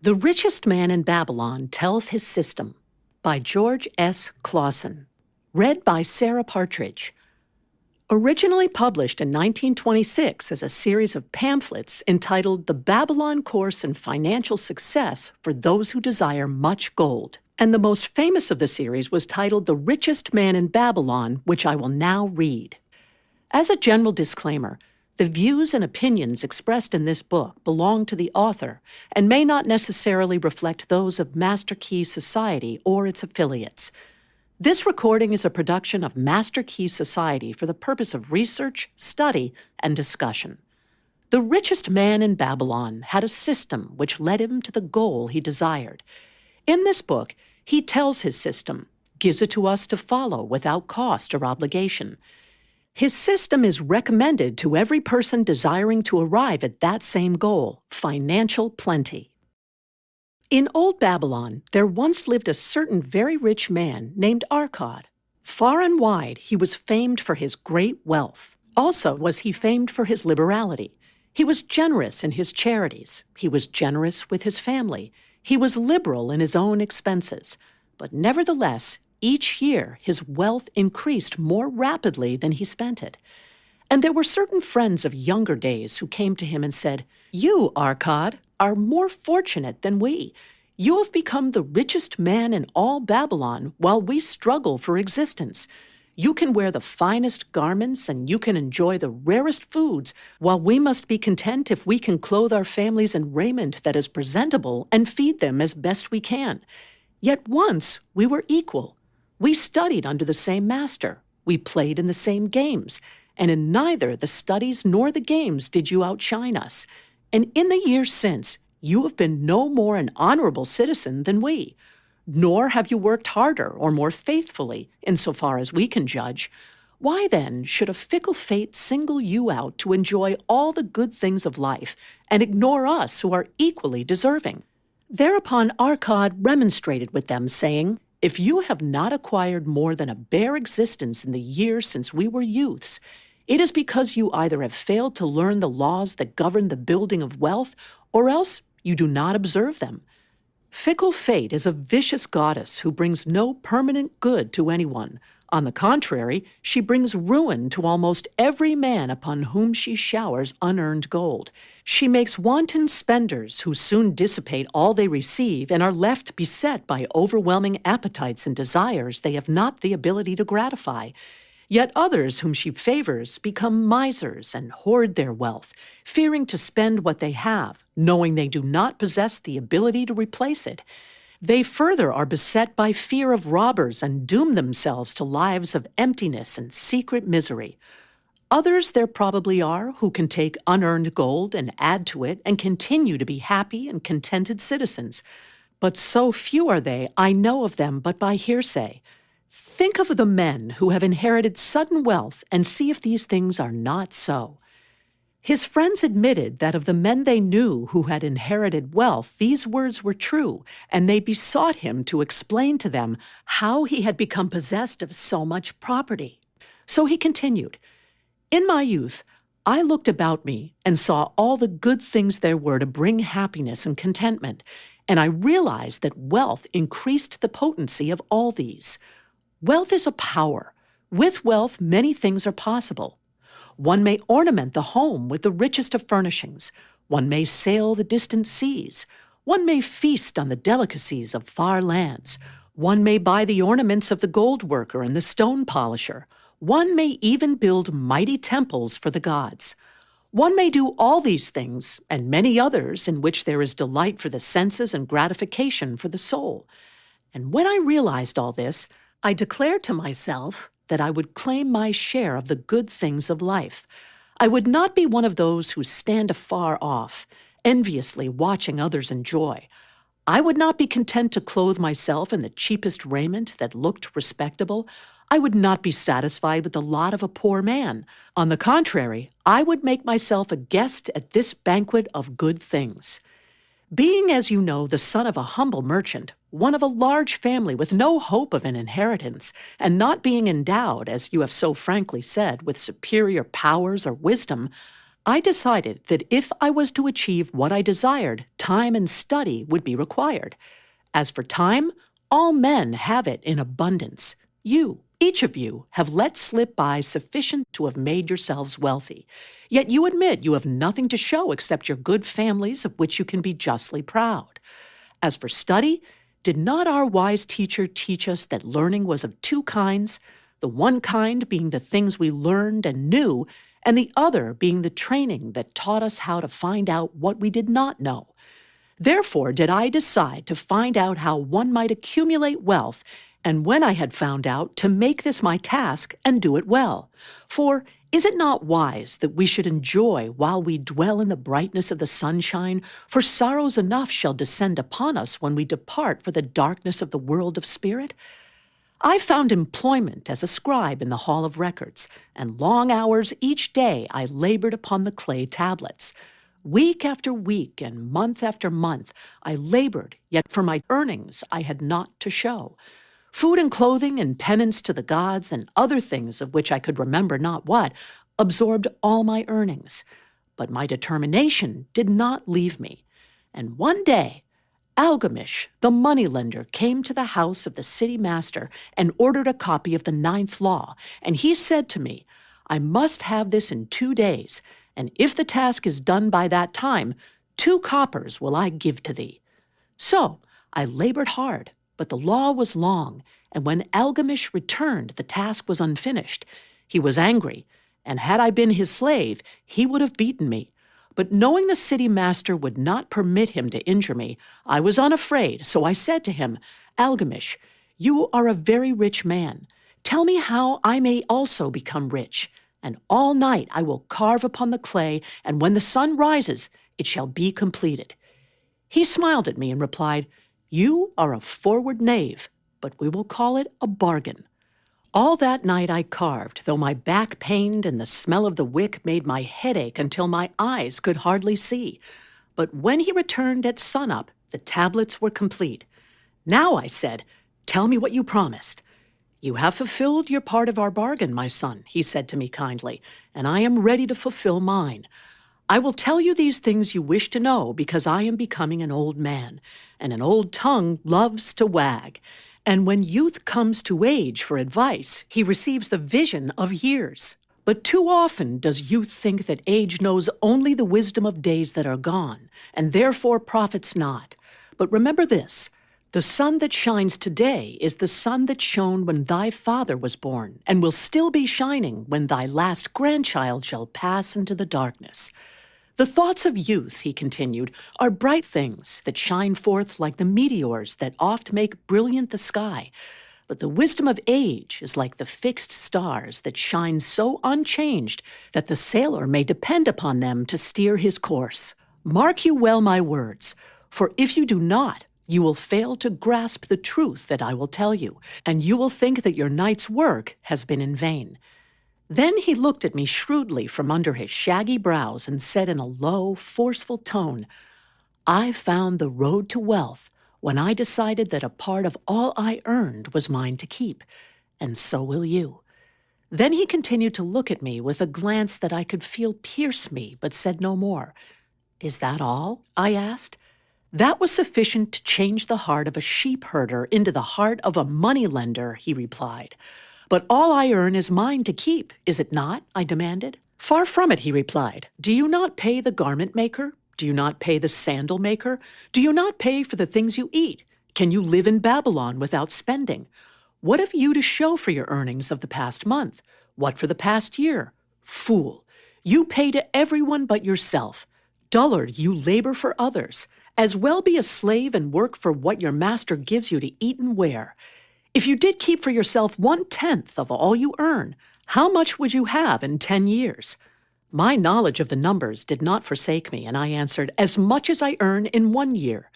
The Richest Man in Babylon Tells His System by George S. Clason. Read by Sarah Partridge. Originally published in 1926 as a series of pamphlets entitled The Babylon Course in Financial Success for Those Who Desire Much Gold. And the most famous of the series was titled The Richest Man in Babylon, which I will now read. As a general disclaimer, the views and opinions expressed in this book belong to the author and may not necessarily reflect those of Master Key Society or its affiliates. This recording is a production of Master Key Society for the purpose of research, study, and discussion. The richest man in Babylon had a system which led him to the goal he desired. In this book, he tells his system, gives it to us to follow without cost or obligation. His system is recommended to every person desiring to arrive at that same goal, financial plenty. In old Babylon, there once lived a certain very rich man named Arkad. Far and wide, he was famed for his great wealth. Also was he famed for his liberality. He was generous in his charities. He was generous with his family. He was liberal in his own expenses. But nevertheless, each year, his wealth increased more rapidly than he spent it. And there were certain friends of younger days who came to him and said, "You, Arkad, are more fortunate than we. You have become the richest man in all Babylon while we struggle for existence. You can wear the finest garments and you can enjoy the rarest foods, while we must be content if we can clothe our families in raiment that is presentable and feed them as best we can. Yet once we were equal. We studied under the same master. We played in the same games. And in neither the studies nor the games did you outshine us. And in the years since, you have been no more an honorable citizen than we. Nor have you worked harder or more faithfully, insofar as we can judge. Why then should a fickle fate single you out to enjoy all the good things of life and ignore us who are equally deserving?" Thereupon Arkad remonstrated with them, saying, "If you have not acquired more than a bare existence in the years since we were youths, it is because you either have failed to learn the laws that govern the building of wealth, or else you do not observe them. Fickle fate is a vicious goddess who brings no permanent good to anyone. On the contrary, she brings ruin to almost every man upon whom she showers unearned gold. She makes wanton spenders who soon dissipate all they receive and are left beset by overwhelming appetites and desires they have not the ability to gratify. Yet others whom she favors become misers and hoard their wealth, fearing to spend what they have, knowing they do not possess the ability to replace it. They further are beset by fear of robbers and doom themselves to lives of emptiness and secret misery. Others there probably are who can take unearned gold and add to it and continue to be happy and contented citizens. But so few are they, I know of them but by hearsay. Think of the men who have inherited sudden wealth and see if these things are not so." His friends admitted that of the men they knew who had inherited wealth, these words were true, and they besought him to explain to them how he had become possessed of so much property. So he continued, "In my youth, I looked about me and saw all the good things there were to bring happiness and contentment, and I realized that wealth increased the potency of all these. Wealth is a power. With wealth, many things are possible. One may ornament the home with the richest of furnishings. One may sail the distant seas. One may feast on the delicacies of far lands. One may buy the ornaments of the gold worker and the stone polisher. One may even build mighty temples for the gods. One may do all these things, and many others in which there is delight for the senses and gratification for the soul. And when I realized all this, I declared to myself that I would claim my share of the good things of life. I would not be one of those who stand afar off, enviously watching others enjoy. I would not be content to clothe myself in the cheapest raiment that looked respectable. I would not be satisfied with the lot of a poor man. On the contrary, I would make myself a guest at this banquet of good things. Being, as you know, the son of a humble merchant, one of a large family with no hope of an inheritance, and not being endowed, as you have so frankly said, with superior powers or wisdom, I decided that if I was to achieve what I desired, time and study would be required. As for time, all men have it in abundance. You, each of you, have let slip by sufficient to have made yourselves wealthy. Yet you admit you have nothing to show except your good families, of which you can be justly proud. As for study, did not our wise teacher teach us that learning was of two kinds, the one kind being the things we learned and knew, and the other being the training that taught us how to find out what we did not know? Therefore did I decide to find out how one might accumulate wealth, and when I had found out, to make this my task and do it well. For is it not wise that we should enjoy while we dwell in the brightness of the sunshine? For sorrows enough shall descend upon us when we depart for the darkness of the world of spirit. I found employment as a scribe in the Hall of Records, and long hours each day I labored upon the clay tablets. Week after week and month after month I labored, yet for my earnings I had naught to show. Food and clothing and penance to the gods and other things of which I could remember not what absorbed all my earnings. But my determination did not leave me, and one day Algamish, the moneylender, came to the house of the city master and ordered a copy of the 9th law, and he said to me, I must have this in 2 days, and if the task is done by that time, 2 coppers will I give to thee. So I labored hard, but the law was long, and when Algamish returned, the task was unfinished. He was angry, and had I been his slave, he would have beaten me. But knowing the city master would not permit him to injure me, I was unafraid, so I said to him, Algamish, you are a very rich man. Tell me how I may also become rich, and all night I will carve upon the clay, and when the sun rises, it shall be completed. He smiled at me and replied, You are a forward knave, but we will call it a bargain. All that night I carved, though my back pained and the smell of the wick made my head ache until my eyes could hardly see. But when he returned at sunup, the tablets were complete. Now, I said, tell me what you promised. You have fulfilled your part of our bargain, my son, he said to me kindly, and I am ready to fulfill mine. I will tell you these things you wish to know because I am becoming an old man, and an old tongue loves to wag. And when youth comes to age for advice, he receives the vision of years. But too often does youth think that age knows only the wisdom of days that are gone, and therefore profits not. But remember this, the sun that shines today is the sun that shone when thy father was born, and will still be shining when thy last grandchild shall pass into the darkness. The thoughts of youth, he continued, are bright things that shine forth like the meteors that oft make brilliant the sky. But the wisdom of age is like the fixed stars that shine so unchanged that the sailor may depend upon them to steer his course. Mark you well my words, for if you do not, you will fail to grasp the truth that I will tell you, and you will think that your night's work has been in vain. Then he looked at me shrewdly from under his shaggy brows and said in a low, forceful tone, I found the road to wealth when I decided that a part of all I earned was mine to keep, and so will you. Then he continued to look at me with a glance that I could feel pierce me, but said no more. Is that all? I asked. That was sufficient to change the heart of a sheep herder into the heart of a moneylender, he replied. But all I earn is mine to keep, is it not? I demanded. Far from it, he replied. Do you not pay the garment maker? Do you not pay the sandal maker? Do you not pay for the things you eat? Can you live in Babylon without spending? What have you to show for your earnings of the past month? What for the past year? Fool! You pay to everyone but yourself. Dullard, you labor for others. As well be a slave and work for what your master gives you to eat and wear. If you did keep for yourself 1/10 of all you earn, how much would you have in 10 years? My knowledge of the numbers did not forsake me, and I answered, as much as I earn in 1 year.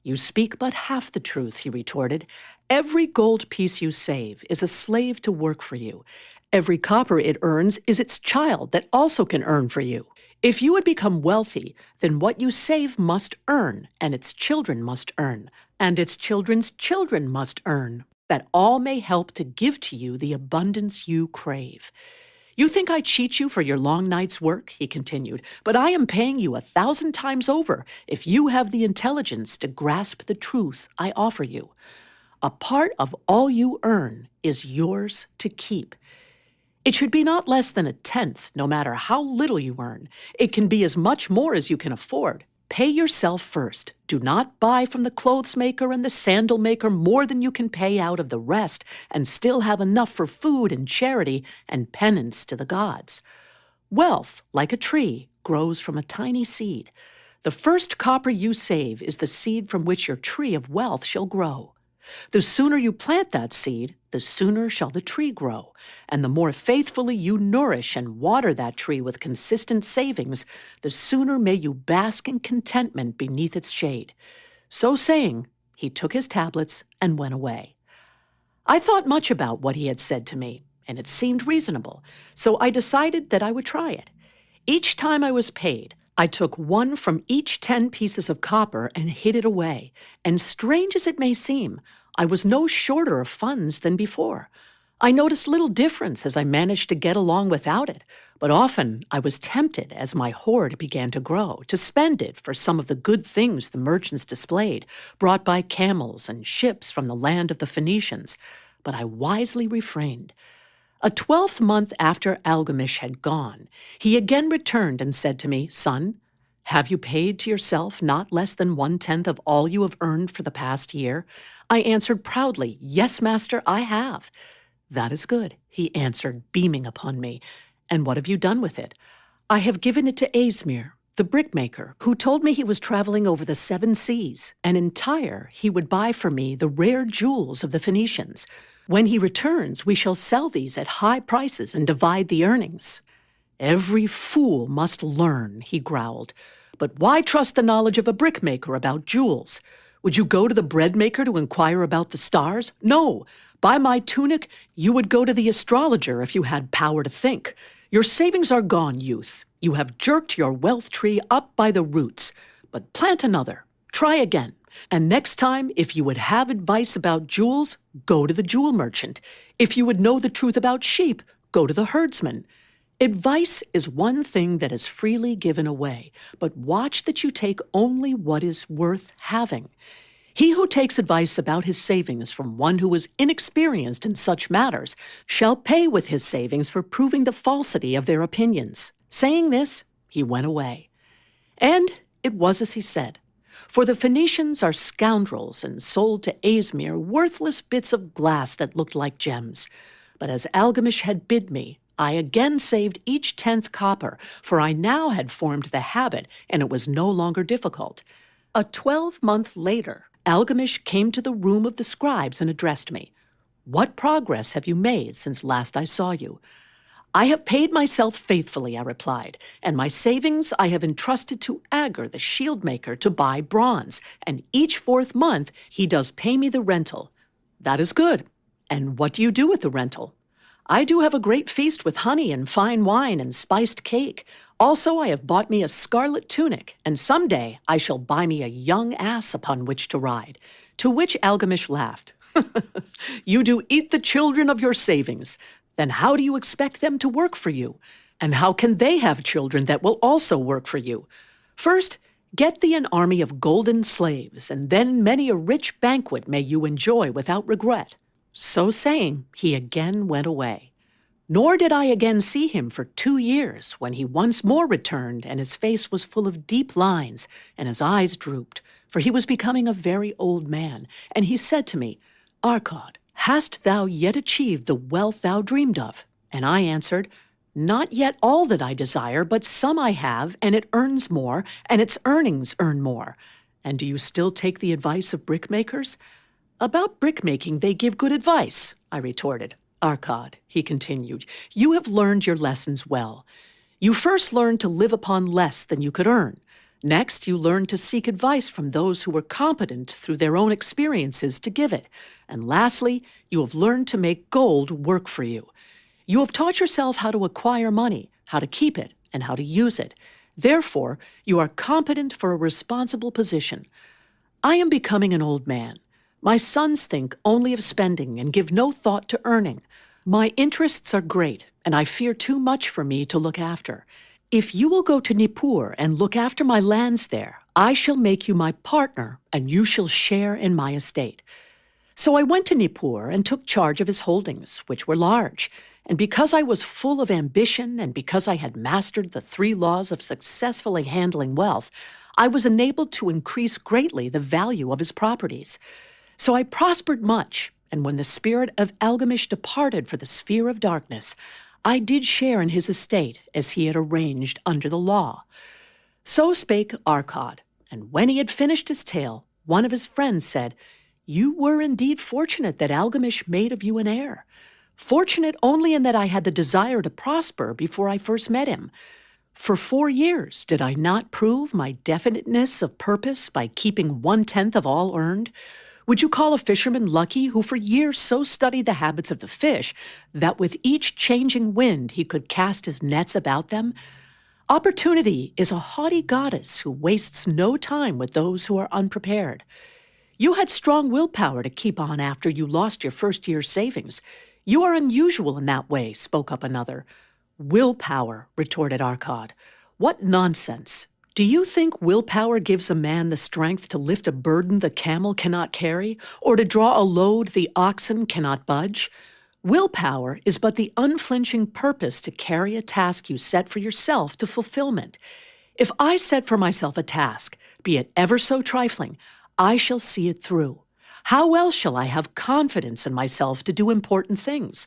You speak but half the truth, he retorted. Every gold piece you save is a slave to work for you. Every copper it earns is its child that also can earn for you. If you would become wealthy, then what you save must earn, and its children must earn, and its children's children must earn, that all may help to give to you the abundance you crave. You think I cheat you for your long night's work, he continued, but I am paying you 1,000 times over if you have the intelligence to grasp the truth I offer you. A part of all you earn is yours to keep. It should be not less than 1/10, no matter how little you earn. It can be as much more as you can afford. Pay yourself first. Do not buy from the clothes maker and the sandal maker more than you can pay out of the rest and still have enough for food and charity and penance to the gods. Wealth, like a tree, grows from a tiny seed. The first copper you save is the seed from which your tree of wealth shall grow. The sooner you plant that seed, the sooner shall the tree grow, and the more faithfully you nourish and water that tree with consistent savings, the sooner may you bask in contentment beneath its shade. So saying, he took his tablets and went away. I thought much about what he had said to me, and it seemed reasonable, so I decided that I would try it. Each time I was paid, I took one from each 10 pieces of copper and hid it away, and strange as it may seem, I was no shorter of funds than before. I noticed little difference as I managed to get along without it, but often I was tempted, as my hoard began to grow, to spend it for some of the good things the merchants displayed, brought by camels and ships from the land of the Phoenicians, but I wisely refrained. A 12th month after Algamish had gone, he again returned and said to me, "Son, have you paid to yourself not less than 1/10 of all you have earned for the past year?" I answered proudly, "Yes, master, I have." "That is good," he answered, beaming upon me. "And what have you done with it?" "I have given it to Aesmir, the brickmaker, who told me he was traveling over the 7 seas, and in Tyre he would buy for me the rare jewels of the Phoenicians. When he returns, we shall sell these at high prices and divide the earnings." "Every fool must learn," he growled. "But why trust the knowledge of a brickmaker about jewels? Would you go to the bread-maker to inquire about the stars? No! By my tunic, you would go to the astrologer if you had power to think. Your savings are gone, youth. You have jerked your wealth tree up by the roots. But plant another. Try again. And next time, if you would have advice about jewels, go to the jewel merchant. If you would know the truth about sheep, go to the herdsman. Advice is one thing that is freely given away, but watch that you take only what is worth having. He who takes advice about his savings from one who is inexperienced in such matters shall pay with his savings for proving the falsity of their opinions." Saying this, he went away. And it was as he said. For the Phoenicians are scoundrels and sold to Aesmir worthless bits of glass that looked like gems. But as Algamish had bid me, I again saved each 10th copper, for I now had formed the habit, and it was no longer difficult. A 12-month later, Algamish came to the room of the scribes and addressed me. "What progress have you made since last I saw you?" "I have paid myself faithfully," I replied, "and my savings I have entrusted to Agar, the shield maker, to buy bronze, and each 4th month he does pay me the rental." "That is good. And what do you do with the rental?" "I do have a great feast with honey and fine wine and spiced cake. Also I have bought me a scarlet tunic, and some day I shall buy me a young ass upon which to ride." To which Algamish laughed. "You do eat the children of your savings. Then how do you expect them to work for you? And how can they have children that will also work for you? First, get thee an army of golden slaves, and then many a rich banquet may you enjoy without regret." So saying, he again went away. Nor did I again see him for 2 years, when he once more returned, and his face was full of deep lines, and his eyes drooped, for he was becoming a very old man, and he said to me, "Arkad, hast thou yet achieved the wealth thou dreamed of?" And I answered, "Not yet all that I desire, but some I have, and it earns more, and its earnings earn more." "And do you still take the advice of brickmakers?" "About brickmaking they give good advice," I retorted. "Arkad," he continued, "you have learned your lessons well. You first learned to live upon less than you could earn. Next, you learned to seek advice from those who were competent through their own experiences to give it. And lastly, you have learned to make gold work for you. You have taught yourself how to acquire money, how to keep it, and how to use it. Therefore, you are competent for a responsible position. I am becoming an old man. My sons think only of spending and give no thought to earning. My interests are great, and I fear too much for me to look after. If you will go to Nippur and look after my lands there, I shall make you my partner, and you shall share in my estate." So I went to Nippur and took charge of his holdings, which were large. And because I was full of ambition and because I had mastered the 3 laws of successfully handling wealth, I was enabled to increase greatly the value of his properties. So I prospered much, and when the spirit of Algamish departed for the sphere of darkness, I did share in his estate as he had arranged under the law. So spake Arkad, and when he had finished his tale, one of his friends said, "You were indeed fortunate that Algamish made of you an heir. Fortunate only in that I had the desire to prosper before I first met him. For 4 years did I not prove my definiteness of purpose by keeping 1/10 of all earned? Would you call a fisherman lucky who for years so studied the habits of the fish that with each changing wind he could cast his nets about them? Opportunity is a haughty goddess who wastes no time with those who are unprepared. You had strong willpower to keep on after you lost your first year's savings. You are unusual in that way," spoke up another. "Willpower," retorted Arkad. "What nonsense! Do you think willpower gives a man the strength to lift a burden the camel cannot carry, or to draw a load the oxen cannot budge? Willpower is but the unflinching purpose to carry a task you set for yourself to fulfillment. If I set for myself a task, be it ever so trifling, I shall see it through. How else shall I have confidence in myself to do important things?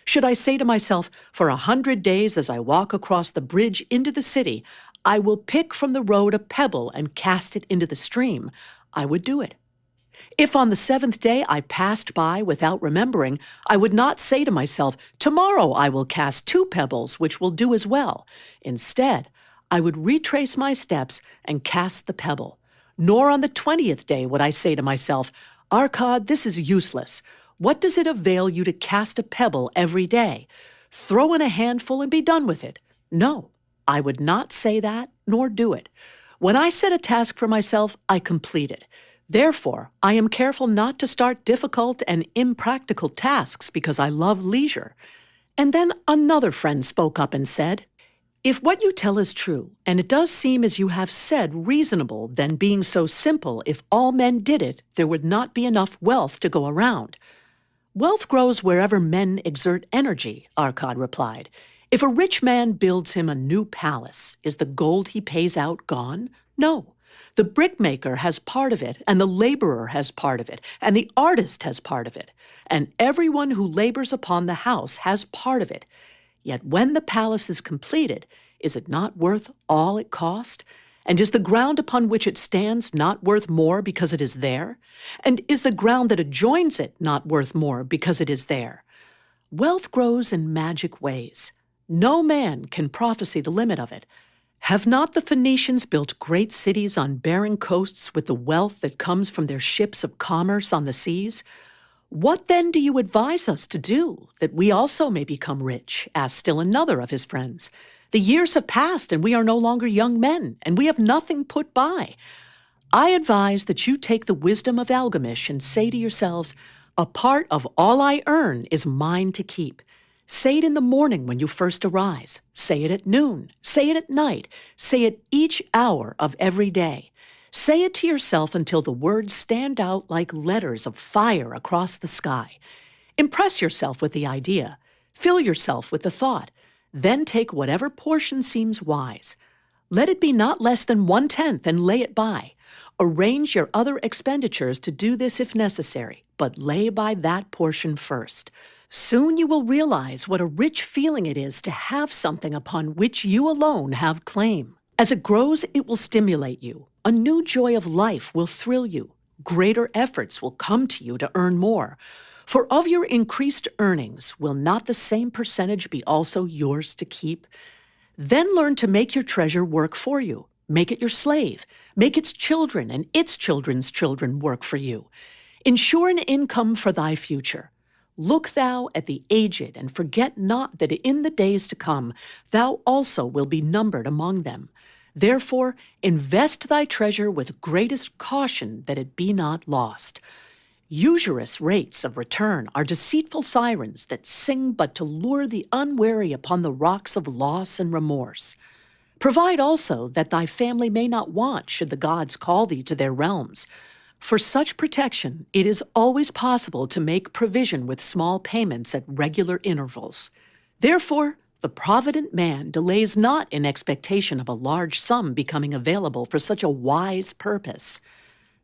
Should I say to myself, for 100 days as I walk across the bridge into the city, I will pick from the road a pebble and cast it into the stream, I would do it. If on the 7th day I passed by without remembering, I would not say to myself, tomorrow I will cast 2 pebbles, which will do as well. Instead, I would retrace my steps and cast the pebble. Nor on the 20th day would I say to myself, Arkad, this is useless. What does it avail you to cast a pebble every day? Throw in a handful and be done with it. No, I would not say that, nor do it. When I set a task for myself, I complete it. Therefore, I am careful not to start difficult and impractical tasks because I love leisure." And then another friend spoke up and said, "If what you tell is true, and it does seem as you have said reasonable, then being so simple, if all men did it, there would not be enough wealth to go around." "Wealth grows wherever men exert energy," Arkad replied. "If a rich man builds him a new palace, is the gold he pays out gone? No. The brickmaker has part of it, and the laborer has part of it, and the artist has part of it, and everyone who labors upon the house has part of it. Yet when the palace is completed, is it not worth all it cost? And is the ground upon which it stands not worth more because it is there? And is the ground that adjoins it not worth more because it is there? Wealth grows in magic ways. No man can prophesy the limit of it. Have not the Phoenicians built great cities on barren coasts with the wealth that comes from their ships of commerce on the seas? What then do you advise us to do, that we also may become rich?" asked still another of his friends. "The years have passed, and we are no longer young men, and we have nothing put by. I advise that you take the wisdom of Algamish and say to yourselves, a part of all I earn is mine to keep. Say it in the morning when you first arise. Say it at noon. Say it at night. Say it each hour of every day. Say it to yourself until the words stand out like letters of fire across the sky. Impress yourself with the idea. Fill yourself with the thought. Then take whatever portion seems wise. Let it be not less than 1/10 and lay it by. Arrange your other expenditures to do this if necessary, but lay by that portion first. Soon you will realize what a rich feeling it is to have something upon which you alone have claim. As it grows, it will stimulate you. A new joy of life will thrill you. Greater efforts will come to you to earn more. For of your increased earnings, will not the same percentage be also yours to keep? Then learn to make your treasure work for you. Make it your slave. Make its children and its children's children work for you. Ensure an income for thy future. Look thou at the aged, and forget not that in the days to come thou also will be numbered among them. Therefore, invest thy treasure with greatest caution that it be not lost. Usurious rates of return are deceitful sirens that sing but to lure the unwary upon the rocks of loss and remorse. Provide also that thy family may not want should the gods call thee to their realms. For such protection, it is always possible to make provision with small payments at regular intervals. Therefore, the provident man delays not in expectation of a large sum becoming available for such a wise purpose.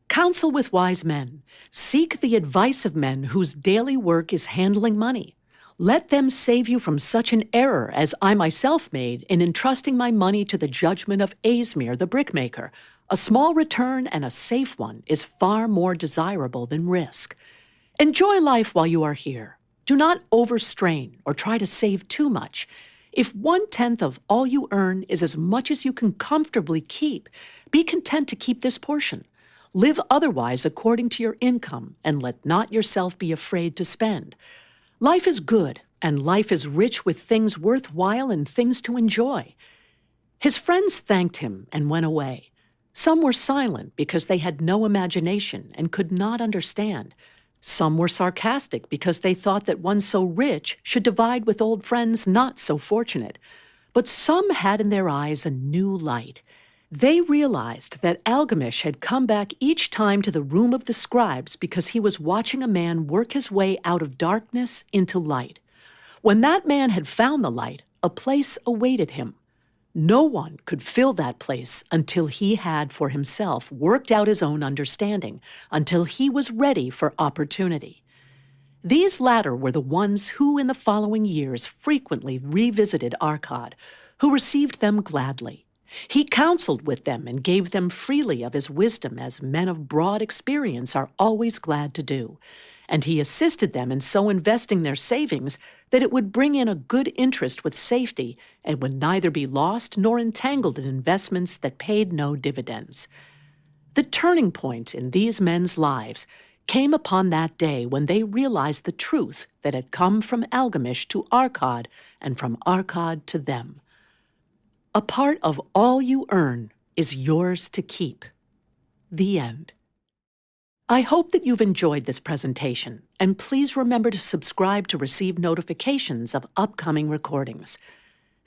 Counsel with wise men. Seek the advice of men whose daily work is handling money. Let them save you from such an error as I myself made in entrusting my money to the judgment of Asmir the brickmaker. A small return and a safe one is far more desirable than risk. Enjoy life while you are here. Do not overstrain or try to save too much. If 1/10 of all you earn is as much as you can comfortably keep, be content to keep this portion. Live otherwise according to your income, and let not yourself be afraid to spend. Life is good, and life is rich with things worthwhile and things to enjoy. His friends thanked him and went away. Some were silent because they had no imagination and could not understand. Some were sarcastic because they thought that one so rich should divide with old friends not so fortunate. But some had in their eyes a new light. They realized that Algamish had come back each time to the room of the scribes because he was watching a man work his way out of darkness into light. When that man had found the light, a place awaited him. No one could fill that place until he had for himself worked out his own understanding, until he was ready for opportunity. These latter were the ones who in the following years frequently revisited Arkad, who received them gladly. He counseled with them and gave them freely of his wisdom, as men of broad experience are always glad to do. And he assisted them in so investing their savings that it would bring in a good interest with safety and would neither be lost nor entangled in investments that paid no dividends. The turning point in these men's lives came upon that day when they realized the truth that had come from Algamish to Arkad and from Arkad to them. A part of all you earn is yours to keep. The end. I hope that you've enjoyed this presentation, and please remember to subscribe to receive notifications of upcoming recordings.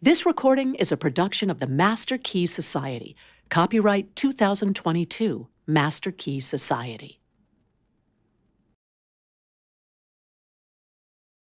This recording is a production of the Master Key Society, copyright 2022, Master Key Society.